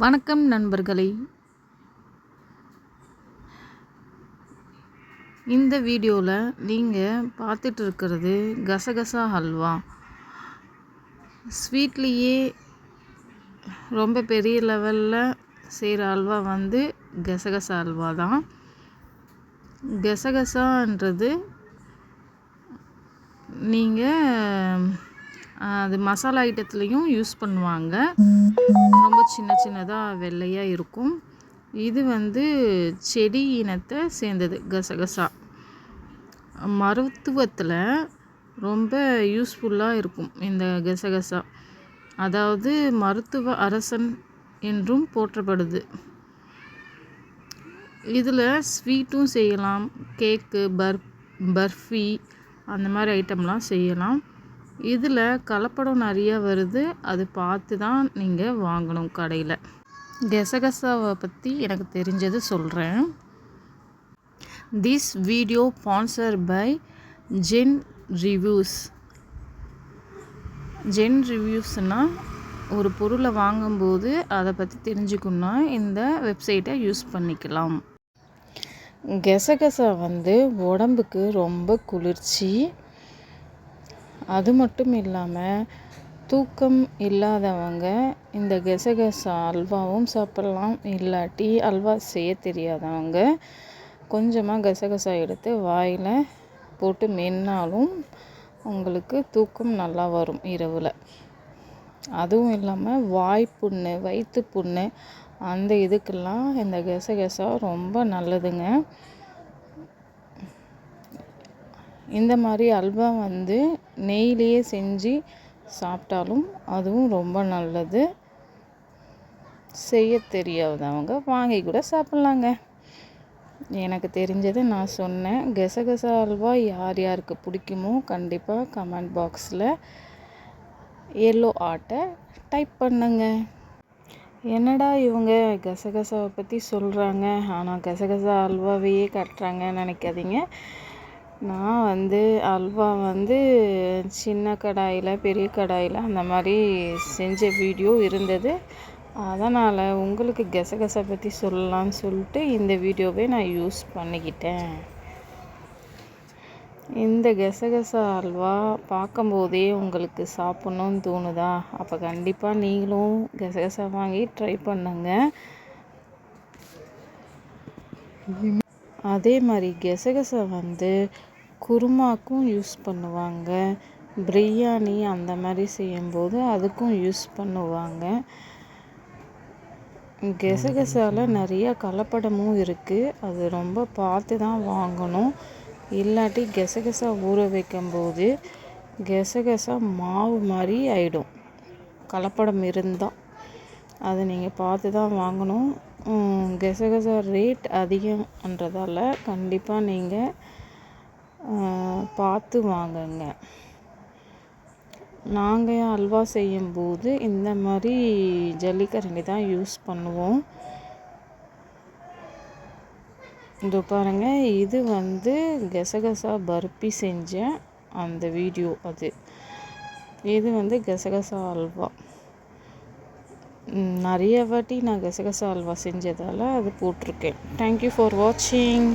வணக்கம் நண்பர்களே, இந்த வீடியோவில் நீங்கள் பார்த்துட்டு இருக்கிறது கசகசா ஹல்வா. ஸ்வீட்லேயே ரொம்ப பெரிய லெவலில் செய்கிற அல்வா கசகசா அல்வா தான். கசகசான்றது நீங்கள் அது மசாலா ஐட்டத்துலேயும் யூஸ் பண்ணுவாங்க. ரொம்ப சின்ன சின்னதாக வெள்ளையாக இருக்கும். இது செடி இனத்தை சேர்ந்தது கசகசா. மருத்துவத்தில் ரொம்ப யூஸ்ஃபுல்லாக இருக்கும் இந்த கசகசா. அதாவது மருத்துவ அரசன் என்றும் போற்றப்படுது. இதில் ஸ்வீட்டும் செய்யலாம், கேக்கு, பர்ஃபி அந்த மாதிரி ஐட்டம்லாம் செய்யலாம். இதில் கலப்படம் நிறையா வருது, அது பார்த்து தான் நீங்கள் வாங்கணும் கடையில். கசகசாவை பற்றி எனக்கு தெரிஞ்சது சொல்கிறேன். This video sponsor by Zen Reviews. ஜென் ரிவ்யூஸ்னால் ஒரு பொருளை வாங்கும்போது அதை பற்றி தெரிஞ்சுக்கணுன்னா இந்த வெப்சைட்டை யூஸ் பண்ணிக்கலாம். கசகசா உடம்புக்கு ரொம்ப குளிர்ச்சி. அது மட்டும் இல்லாமல் தூக்கம் இல்லாதவங்க இந்த கசகசா அல்வாவும் சாப்பிட்லாம். இல்லாட்டி அல்வா செய்ய தெரியாதவங்க கொஞ்சமாக கசகசா எடுத்து வாயில் போட்டு மென்னாலும் உங்களுக்கு தூக்கம் நல்லா வரும் இரவில். அதுவும் இல்லாமல் வாய்ப்புண்ணு, வயிற்று புண்ணு அந்த இதுக்கெல்லாம் இந்த கசகசா ரொம்ப நல்லதுங்க. இந்த மாதிரி அல்வா நெய்யிலேயே செஞ்சு சாப்பிட்டாலும் அதுவும் ரொம்ப நல்லது. செய்ய தெரியாதவங்க வாங்கி கூட சாப்பிட்லாங்க. எனக்கு தெரிஞ்சதை நான் சொன்னேன். கசகசா அல்வா யார் யாருக்கு பிடிக்குமோ கண்டிப்பாக கமெண்ட் பாக்ஸில் எல்லோ ஆர்ட்டை டைப் பண்ணுங்க. என்னடா இவங்க கசகசாவை பற்றி சொல்கிறாங்க, ஆனால் கசகசா அல்வாவையே கட்டுறாங்கன்னு நினைக்காதீங்க. நான் அல்வா சின்ன கடாயில், பெரிய கடாயில் அந்த மாதிரி செஞ்ச வீடியோ இருந்தது. அதனால் உங்களுக்கு கசகசா பற்றி சொல்லலான்னு சொல்லிட்டு இந்த வீடியோவை நான் யூஸ் பண்ணிக்கிட்டேன். இந்த கசகசா அல்வா பார்க்கும்போதே உங்களுக்கு சாப்பிட்ணுன்னு தோணுதா? அப்போ கண்டிப்பாக நீங்களும் கசகசா வாங்கி ட்ரை பண்ணுங்க. அதே மாதிரி கசகசா குருமாக்கும் யூஸ் பண்ணுவாங்க. பிரியாணி அந்த மாதிரி செய்யும்போது அதுக்கும் யூஸ் பண்ணுவாங்க. கசகசாவில் நிறையா கலப்படமும் இருக்குது. அது ரொம்ப பார்த்து தான் வாங்கணும். இல்லாட்டி கசகசா ஊற வைக்கும்போது கசகசா மாவு மாதிரி ஆகிடும். கலப்படம் இருந்தால் அதை நீங்கள் பார்த்து தான் வாங்கணும். கசகசா ரேட் அதிகம்ன்றதால கண்டிப்பாக நீங்கள் பார்த்து வாங்குங்க. நாங்கள் அல்வா செய்யும்போது இந்த மாதிரி ஜல்லிக்கரண்டி தான் யூஸ் பண்ணுவோம். இது பாருங்கள், இது கசகசா பர்ஃபி செஞ்ச அந்த வீடியோ. இது கசகசா அல்வா. நிறைய வாட்டி நான் கசகசா அல்வா செஞ்சதால் அது போட்டிருக்கேன். தேங்க்யூ ஃபார் வாட்சிங்.